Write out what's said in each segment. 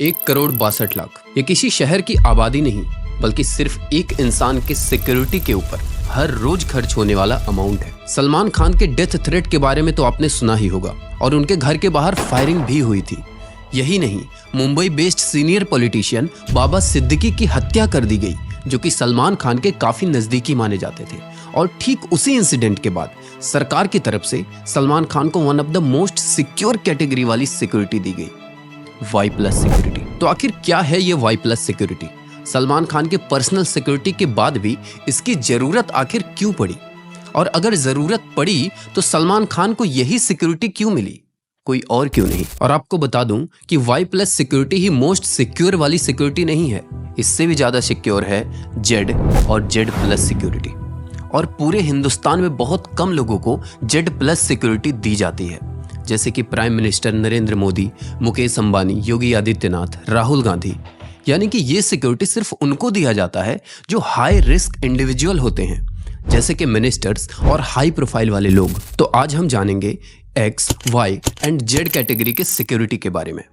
1,62,00,000 ये किसी शहर की आबादी नहीं बल्कि सिर्फ एक इंसान के सिक्योरिटी के ऊपर हर रोज खर्च होने वाला अमाउंट है। सलमान खान के डेथ थ्रेट के बारे में तो आपने सुना ही होगा और उनके घर के बाहर फायरिंग भी हुई थी। यही नहीं, मुंबई बेस्ड सीनियर पॉलिटिशियन बाबा सिद्दीकी की हत्या कर दी गई जो कि सलमान खान के काफी नजदीकी माने जाते थे। और ठीक उसी इंसिडेंट के बाद सरकार की तरफ से सलमान खान को one of the most secure category वाली सिक्योरिटी दी गई, Y+ सिक्योरिटी। तो आखिर क्या है ये Y+ सिक्योरिटी? सलमान खान के पर्सनल सिक्योरिटी के बाद भी इसकी जरूरत आखिर क्यों पड़ी? और अगर जरूरत पड़ी तो सलमान खान को यही सिक्योरिटी क्यों मिली, कोई और क्यों नहीं? और आपको बता दूं कि Y+ सिक्योरिटी ही मोस्ट सिक्योर वाली सिक्योरिटी नहीं है, इससे भी ज्यादा सिक्योर है Z और Z+ सिक्योरिटी। और पूरे हिंदुस्तान में बहुत कम लोगों को Z+ सिक्योरिटी दी जाती है, जैसे कि प्राइम मिनिस्टर नरेंद्र मोदी, मुकेश अंबानी, योगी आदित्यनाथ, राहुल गांधी। यानी कि ये सिक्योरिटी सिर्फ उनको दिया जाता है जो हाई रिस्क इंडिविजुअल होते हैं, जैसे कि मिनिस्टर्स और हाई प्रोफाइल वाले लोग। तो आज हम जानेंगे X, Y and Z category के सिक्योरिटी के बारे में।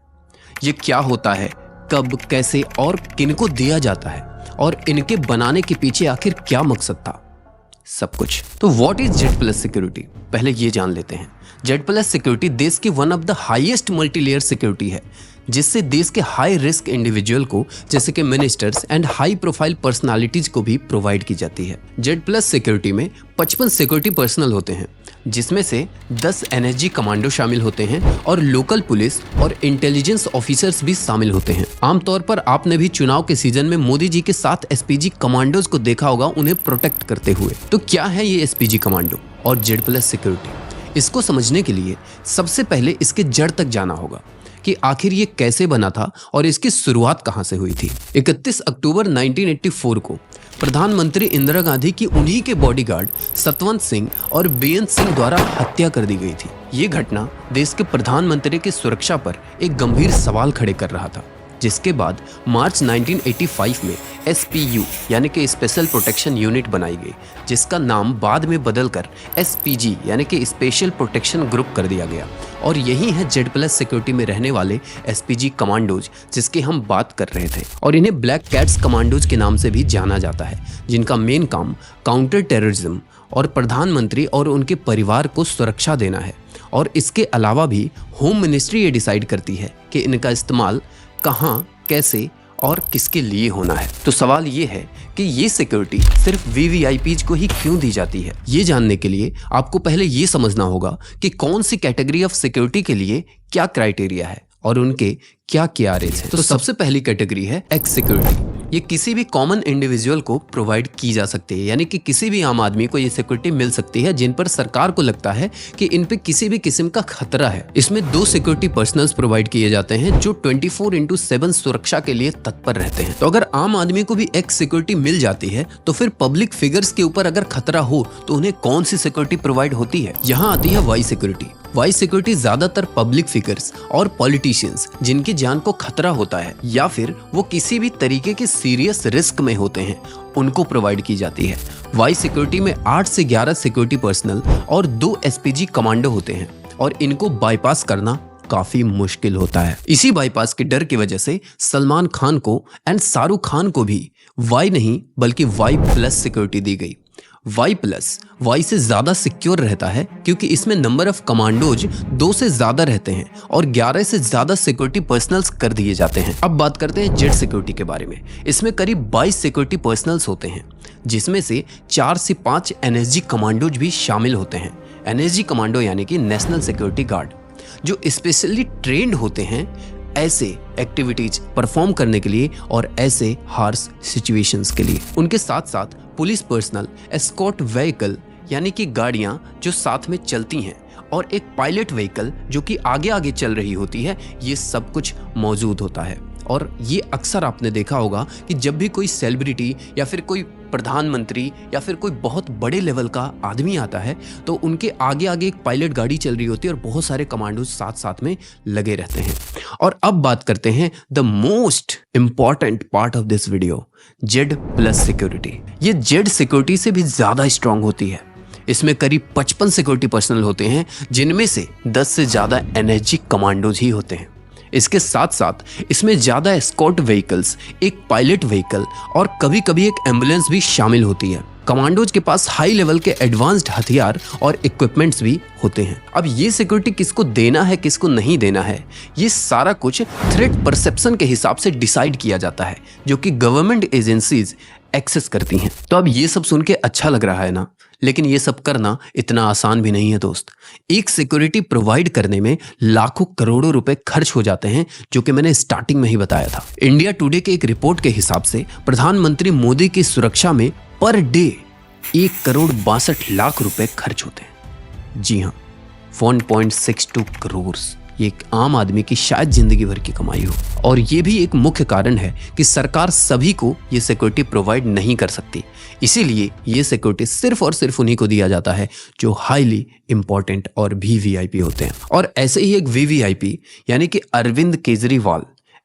ये क्या होता है, कब, कैसे और किनको दिया जाता है और इनके बनाने के पीछे आखिर क्या मकसद था, सब कुछ। तो व्हाट इज Z+ सिक्योरिटी, पहले ये जान लेते हैं। Z+ सिक्योरिटी देश की one of the highest multilayer security है, जिससे देश के हाई रिस्क इंडिविजुअल को जैसे कि ministers and high profile personalities को भी प्रोवाइड की जाती है। Z+ सिक्योरिटी में 55 सिक्योरिटी पर्सनल होते हैं, जिसमें से 10 NSG कमांडो शामिल होते हैं और लोकल पुलिस और इंटेलिजेंस ऑफिसर्स भी शामिल होते हैं। आमतौर पर आपने भी चुनाव के सीजन में मोदी जी के साथ SPG कमांडोज को देखा होगा उन्हें प्रोटेक्ट करते हुए। तो क्या है ये SPG कमांडो और Z+ सिक्योरिटी? इसको समझने के लिए सबसे पहले इसके जड़ तक जाना होगा कि आखिर ये कैसे बना था और इसकी शुरुआत कहां से हुई थी। 31 अक्टूबर 1984 को प्रधानमंत्री इंदिरा गांधी की उन्हीं के बॉडीगार्ड सतवंत सिंह और बेअंत सिंह द्वारा हत्या कर दी गई थी। ये घटना देश के प्रधानमंत्री की सुरक्षा पर एक गंभीर सवाल खड़े कर रहा था, जिसके बाद मार्च 1985 में SPU यानी कि स्पेशल प्रोटेक्शन यूनिट बनाई गई, जिसका नाम बाद में बदलकर SPG यानी कि स्पेशल प्रोटेक्शन ग्रुप कर दिया गया। और यही है Z+ सिक्योरिटी में रहने वाले SPG कमांडोज जिसकी हम बात कर रहे थे। और इन्हें ब्लैक कैट्स कमांडोज के नाम से भी जाना जाता है, जिनका मेन काम काउंटर टेररिज्म और प्रधानमंत्री और उनके परिवार को सुरक्षा देना है। और इसके अलावा भी होम मिनिस्ट्री ये डिसाइड करती है कि इनका इस्तेमाल कहां, कैसे और किसके लिए होना है। तो सवाल ये है कि ये सिक्योरिटी सिर्फ VVIPs को ही क्यों दी जाती है? ये जानने के लिए आपको पहले ये समझना होगा कि कौन सी कैटेगरी ऑफ सिक्योरिटी के लिए क्या क्राइटेरिया है और उनके क्या रेट्स हैं। तो सबसे पहली कैटेगरी है X सिक्योरिटी। ये किसी भी कॉमन इंडिविजुअल को प्रोवाइड की जा सकती है, यानी कि किसी भी आम आदमी को ये सिक्योरिटी मिल सकती है जिन पर सरकार को लगता है कि इन पे किसी भी किस्म का खतरा है। इसमें 2 सिक्योरिटी पर्सनल्स प्रोवाइड किए जाते हैं जो 24/7 सुरक्षा के लिए तत्पर रहते हैं। तो अगर आम आदमी को भी X सिक्योरिटी मिल जाती है तो फिर पब्लिक फिगर्स के ऊपर अगर खतरा हो तो उन्हें कौन सी सिक्योरिटी प्रोवाइड होती है? यहाँ आती है Y सिक्योरिटी। Y सिक्योरिटी ज्यादातर पब्लिक फिगर्स और पॉलिटिशियंस जिनकी जान को खतरा होता है या फिर वो किसी भी तरीके के सीरियस रिस्क में होते हैं, उनको प्रोवाइड की जाती है। Y सिक्योरिटी में 8 से 11 सिक्योरिटी पर्सनल और 2 SPG कमांडो होते हैं और इनको बाईपास करना काफी मुश्किल होता है। इसी बाईपास के डर की वजह से सलमान खान को एंड शाहरुख खान को भी Y नहीं बल्कि Y+ सिक्योरिटी दी गई। Y+ से ज्यादा सिक्योर रहता है क्योंकि इसमें नंबर ऑफ कमांडोज 2 से ज्यादा रहते हैं और 11 से ज्यादा सिक्योरिटी पर्सनल्स कर दिए जाते हैं। अब बात करते हैं Z सिक्योरिटी के बारे में। इसमें करीब 22 सिक्योरिटी पर्सनल्स होते हैं, जिसमें से 4 से 5 NSG कमांडोज भी शामिल होते हैं। NSG कमांडो यानी कि नेशनल सिक्योरिटी गार्ड, जो स्पेशली ट्रेंड होते हैं ऐसे एक्टिविटीज परफॉर्म करने के लिए और ऐसे हार्श सिचुएशंस के लिए। उनके साथ साथ पुलिस पर्सनल, एस्कॉर्ट व्हीकल यानी कि गाड़ियां जो साथ में चलती हैं और एक पायलट व्हीकल जो कि आगे आगे चल रही होती है, ये सब कुछ मौजूद होता है। और ये अक्सर आपने देखा होगा कि जब भी कोई सेलिब्रिटी या फिर कोई प्रधानमंत्री या फिर कोई बहुत बड़े लेवल का आदमी आता है तो उनके आगे आगे एक पायलट गाड़ी चल रही होती है और बहुत सारे कमांडोज साथ साथ में लगे रहते हैं। और अब बात करते हैं the most important part of this video, Z+ security. ये Z सिक्योरिटी से भी ज्यादा स्ट्रांग होती है। इसमें करीब 55 सिक्योरिटी पर्सनल होते हैं, जिनमें से 10 से ज्यादा NSG कमांडोज ही होते हैं। इसके साथ साथ इसमें ज्यादा एस्कॉर्ट व्हीकल्स, एक पायलट व्हीकल और कभी कभी एक एम्बुलेंस भी शामिल होती है। कमांडोज के पास हाई लेवल के एडवांस्ड हथियार और इक्विपमेंट्स भी होते हैं। अब ये सिक्योरिटी किसको देना है, किसको नहीं देना है, ये सारा कुछ थ्रेट परसेप्शन के हिसाब से डिसाइड किया जाता है, जो कि गवर्नमेंट एजेंसीज एक्सेस करती हैं। तो अब ये सब सुन के अच्छा लग रहा है ना, लेकिन ये सब करना इतना आसान भी नहीं है दोस्त। एक सिक्योरिटी प्रोवाइड करने में लाखों करोड़ों रुपए खर्च हो जाते हैं, जो कि मैंने स्टार्टिंग में ही बताया था। इंडिया टुडे के एक रिपोर्ट के हिसाब से प्रधानमंत्री मोदी की सुरक्षा में पर डे 1,62,00,000 रुपए खर्च होते हैं। जी हाँ, 1.62 करोड़। ये एक आम आदमी की शायद जिंदगी भर की कमाई हो। और ये भी एक मुख्य कारण है कि सरकार सभी को ये सिक्योरिटी प्रोवाइड नहीं कर सकती। इसीलिए ये सिक्योरिटी सिर्फ और सिर्फ उन्हीं को दिया जाता है जो हाईली इंपॉर्टेंट और वीवीआईपी होते हैं। और ऐसे ही एक वीवीआईपी यानी कि अरविंद केजरीवाल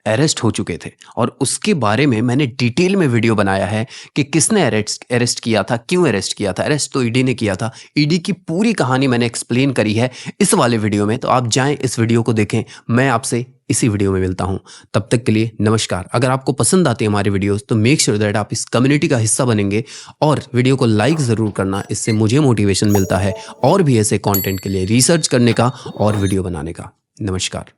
अरेस्ट हो चुके थे, और उसके बारे में मैंने डिटेल में वीडियो बनाया है कि किसने अरेस्ट किया था, क्यों अरेस्ट किया था। अरेस्ट तो ईडी ने किया था। ईडी की पूरी कहानी मैंने एक्सप्लेन करी है इस वाले वीडियो में, तो आप जाएं इस वीडियो को देखें। मैं आपसे इसी वीडियो में मिलता हूं, तब तक के लिए नमस्कार। अगर आपको पसंद आती है हमारे वीडियोस तो मेक श्योर दैट आप इस कम्युनिटी का हिस्सा बनेंगे और वीडियो को लाइक ज़रूर करना। इससे मुझे मोटिवेशन मिलता है और भी ऐसे कंटेंट के लिए रिसर्च करने का और वीडियो बनाने का। नमस्कार।